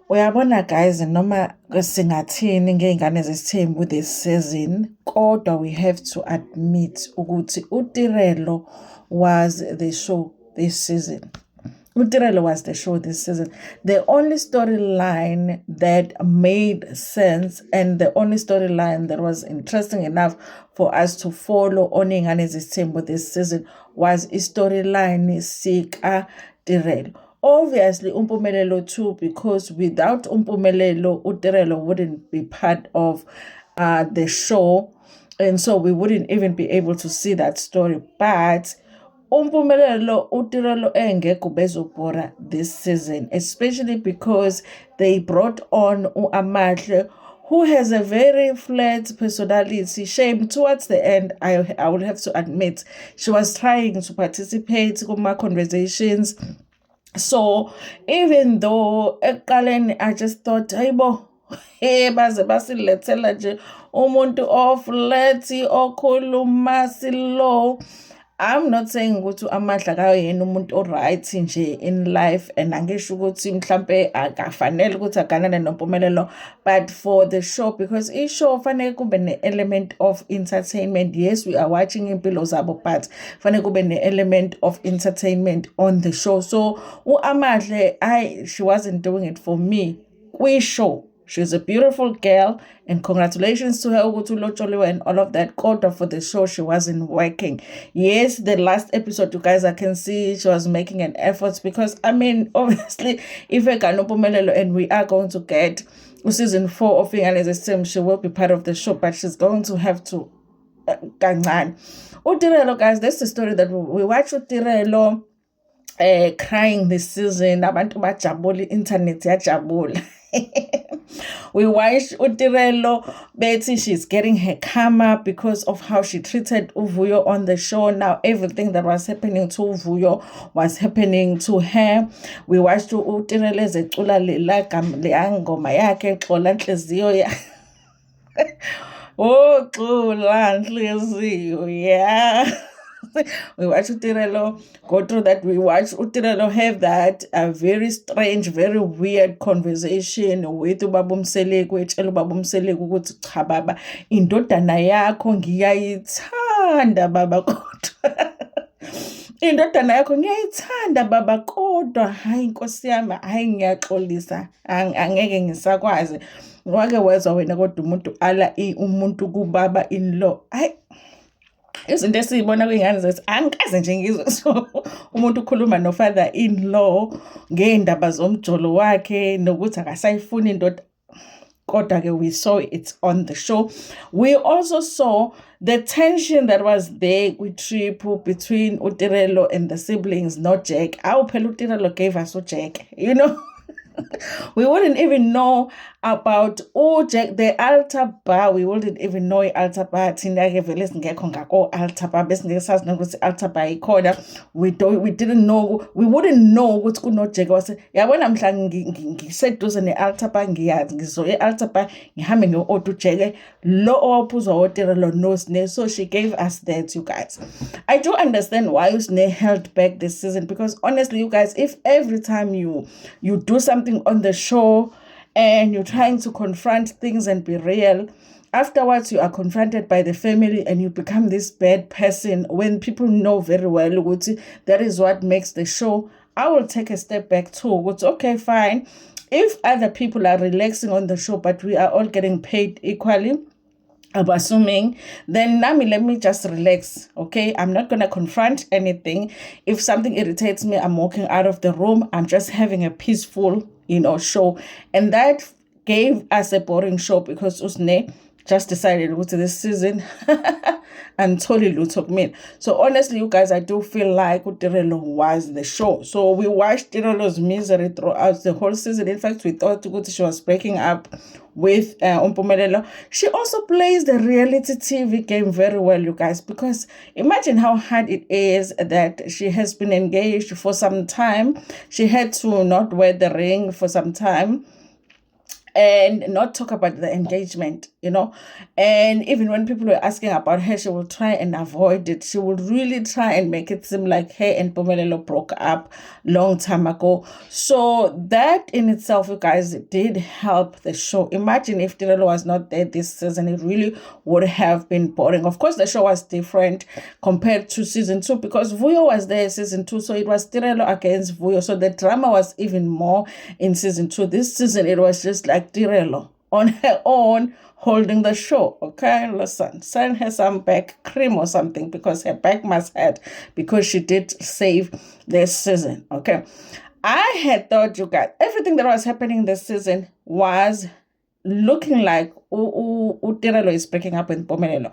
Uyabona guys, noma singathini ngey'ngane zesithembu this season, kodwa we have to admit ukuthi uTirelo was the show this season. Utirelo was the show this season. The only storyline that made sense and the only storyline that was interesting enough for us to follow on Ingane Zesithembu this season was a storyline Sika Tirelo. Obviously, Umpumelelo too, because without Umpumelelo, Utirelo wouldn't be part of the show. And so we wouldn't even be able to see that story. But Umpumelelo uTirelo engekho bezobhora this season, especially because they brought on uAmahle, who has a very flat personality. Shame, towards the end, I will have to admit, she was trying to participate in my conversations. So even though ekuqaleni I just thought, hayibo, baze basilethela nje umuntu oflati okhuluma slow. I'm not saying ukuthi uAmahle akayena umuntu oright nje in life, and angisho ukuthi mhlambe akafanele ukuthi aganane noMpumelelo, but for the show, because ishow fanele kube ne-element of entertainment. Yes, we are watching impilo zabo, but fanele kube ne-element of entertainment on the show. So uAmahle, she wasn't doing it for me kwi-show. She's a beautiful girl, and congratulations to her ukuthi ulotsholiwe and all of that. Kodwa for the show, she wasn't working. Yes, the last episode, you guys, I can see she was making an effort, because I mean, obviously, if I can Umpumelelo and we are going to get season 4 of Ingane Zesithembu, she will be part of the show, but she's going to have to kancane. uTirelo, guys, that's the story that we watch uTirelo crying this season. Abantu bajabula, internet yajabula. We watched uTirelo Betty, she's getting her karma because of how she treated Uvuyo on the show. Now everything that was happening to Uvuyo was happening to her. We watched uTirelo ezecula le ngoma yakhe xola nhliziyo ya oh xola nhliziyo ya. We watch uTirelo go through that. We watch uTirelo have that very strange, very weird conversation with uBaba uMseleki, etshela uBaba uMseleki ukuthi cha baba, indodana yakho ngiyayithanda baba, kodwa indodana yakho ngiyayithanda baba, kodwa hayi Nkosi yami, hayi ngiyaxolisa, angeke ngisakwazi. Wake wezwa wena kodwa umuntu ala umuntu kubaba in law. Hayi, izinto esiyibona kwingane zethu angikaze nje ngizwe so umuntu ukhuluma no-father in law ngeindaba zomjolo wakhe nokuthi akasayifuni indoda. Kodwa-ke we saw it on the show. We also saw the tension that was there with Trip between uTirelo and the siblings, not Jack. Awu phela uTirelo gave us uJack, you know. We wouldn't even know about Jack, the altar bar. We wouldn't even know i-altar bar. Thina-ke vele singekho ngako-altar bar, besingeke sazi nokuthi i-altar bar ikhona. We didn't know, we wouldn't know ukuthi kunoJack. Wase yabona mhla ngiseduze ne-altar bar, ngiyazi ngizoya e-altar bar ngihambe ngiyo-order uJack lo owaphuzwa woTirelo noSne. So she gave us that, you guys. I do understand why uSne held back this season, because honestly, you guys, if every time you do something on the show and you're trying to confront things and be real, afterwards you are confronted by the family and you become this bad person, when people know very well that is what makes the show, I will take a step back too. It's okay, fine, if other people are relaxing on the show but we are all getting paid equally, I'm assuming, then Nami, let me just relax, okay? I'm not going to confront anything. If something irritates me, I'm walking out of the room. I'm just having a peaceful, show. And that gave us a boring show, because uSne just decided to this season and totally took me. So honestly, you guys, I do feel like uTirelo was the show. So we watched Tirelo's misery throughout the whole season. In fact, we thought she was breaking up with Umpumelelo. She also plays the reality TV game very well, you guys, because imagine how hard it is that she has been engaged for some time. She had to not wear the ring for some time and not talk about the engagement. And even when people were asking about her, she will try and avoid it. She would really try and make it seem like her and Mpumelelo broke up long time ago. So that in itself, you guys, did help the show. Imagine if Tirelo was not there this season, it really would have been boring. Of course, the show was different compared to season 2 because Vuyo was there season 2, so it was Tirelo against Vuyo. So the drama was even more in season 2. This season, it was just like Tirelo on her own holding the show. Okay, listen, send her some back cream or something because her back must hurt because she did save this season. Okay, I had thought, you guys, everything that was happening this season was looking like Tirelo is breaking up with Mpumelelo.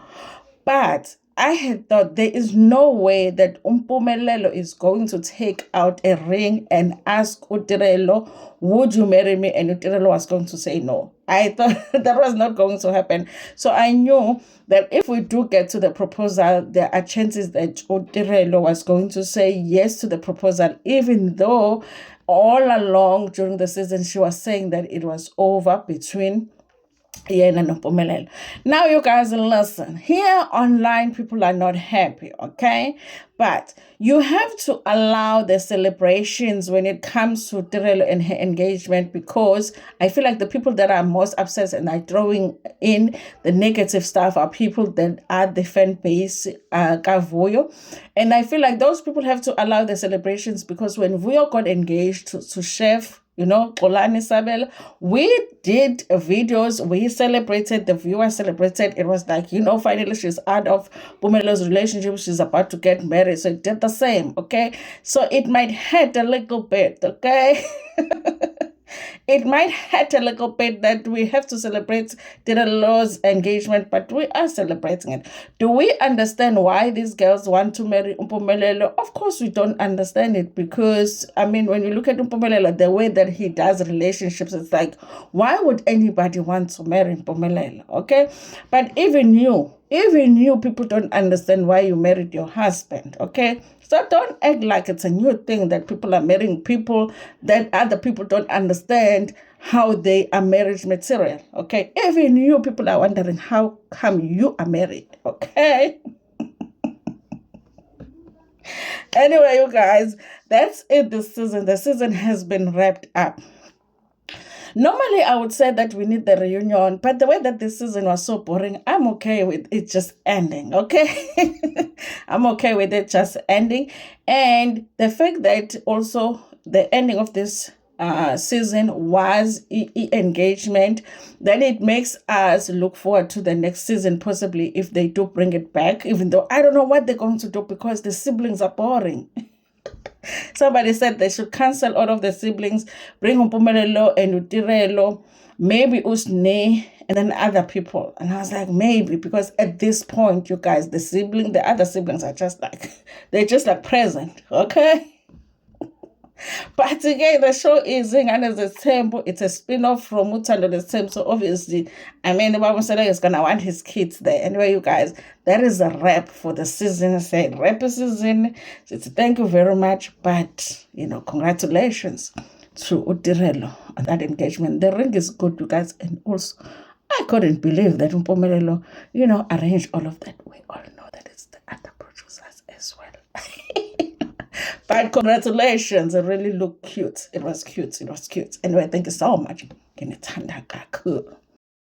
But I had thought there is no way that Mpumelelo is going to take out a ring and ask Tirelo, would you marry me? And Tirelo was going to say no. I thought that was not going to happen. So I knew that if we do get to the proposal, there are chances that Tirelo was going to say yes to the proposal, even though all along during the season she was saying that it was over between Yena and Mpumelelo. Now, you guys, listen. Here online, people are not happy, okay? But you have to allow the celebrations when it comes to Tirelo and her engagement, because I feel like the people that are most upset and are throwing in the negative stuff are people that are the fan base, Vuyo. And I feel like those people have to allow the celebrations, because when Vuyo got engaged to Chef, Xolani Sabela, we did videos, we celebrated, the viewers celebrated. It was like, finally she's out of Mpumelo's relationship, she's about to get married. So it did the same, okay? So it might hurt a little bit, okay? It might hurt a little bit that we have to celebrate Tirelo's engagement, but we are celebrating it. Do we understand why these girls want to marry Mpumelelo? Of course we don't understand it, because, when you look at Mpumelelo, the way that he does relationships, it's like, why would anybody want to marry Mpumelelo, okay? But even you people don't understand why you married your husband, okay? So don't act like it's a new thing that people are marrying people that other people don't understand how they are marriage material, okay? Even you people are wondering how come you are married, okay? Anyway, you guys, that's it this season. The season has been wrapped up. Normally, I would say that we need the reunion, but the way that this season was so boring, I'm okay with it just ending, okay? I'm okay with it just ending. And the fact that also the ending of this season was engagement, then it makes us look forward to the next season, possibly if they do bring it back, even though I don't know what they're going to do because the siblings are boring. Somebody said they should cancel all of the siblings, bring Mpumelelo and Tirelo, maybe Usne, and then other people. And I was like, maybe, because at this point, you guys, the other siblings are just like, they're just like present, okay? But again, the show is Zingane Zethembu. It's a spin-off from Uthando Lethembu. So obviously, Baba Msele is going to want his kids there. Anyway, you guys, that is a wrap for the season. I said, wrap season. So thank you very much. But, congratulations to Tirelo on that engagement. The ring is good, you guys. And also, I couldn't believe that Mpumelelo, arranged all of that. We all know that it's the other producers as well. But congratulations, it really looked cute. It was cute. Anyway, thank you so much.